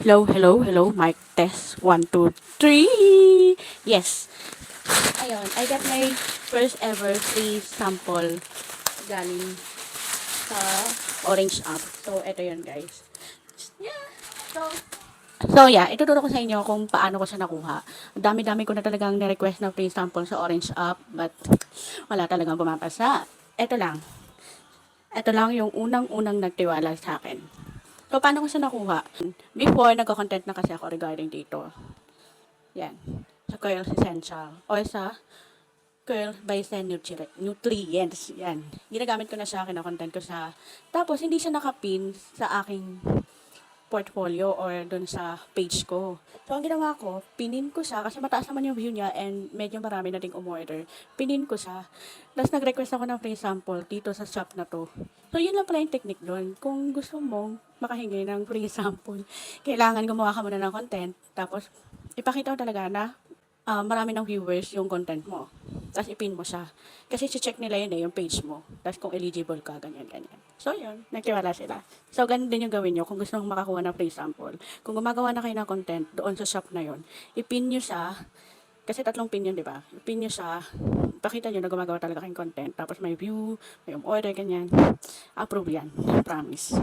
Hello, hello, hello. Mic test. 1, 2, 3. Yes. Ayun, I got my first ever free sample galing sa Orange app. So, ito yun, guys. Yeah. So, yeah, ituturo ko sa inyo kung paano ko siya nakuha. Ang dami-dami ko na talagang ni-request na free sample sa Orange app, but wala talagang pumapasa. Ito lang. Ito lang yung unang-unang nagtiwala sa akin. So, paano ko siya nakuha? Before, nagko-content na kasi ako regarding dito. Yan. Sa Curls Essential. O sa Curl by Sen Nutrients. Yan. Ginagamit ko na siya, kina-content ko sa... Tapos, hindi siya nakapin sa aking portfolio or dun sa page ko. So, ang ginawa ko, pinin ko siya kasi mataas naman yung view niya and medyo marami na ding umorder. Pinin ko siya. Tapos, nag-request ako ng free sample dito sa shop na to. So, yun lang pala yung technique doon. Kung gusto mong makahingi ng free sample, kailangan gumawa ka muna ng content. Tapos, ipakita mo talaga na marami ng viewers yung content mo. Tapos ipin mo siya. Kasi check nila yun yung page mo. Tapos kung eligible ka, ganyan, ganyan. So yun, nagtiwala sila. So ganun din yung gawin nyo kung gusto mong makakuha ng free sample. Kung gumagawa na kayo ng content doon sa shop na yun, ipin nyo siya. Kasi 3 pin yun, di ba? Ipin nyo siya. Pakita nyo na gumagawa talaga kayong content. Tapos may view, may order, ganyan. Approve yan. Promise.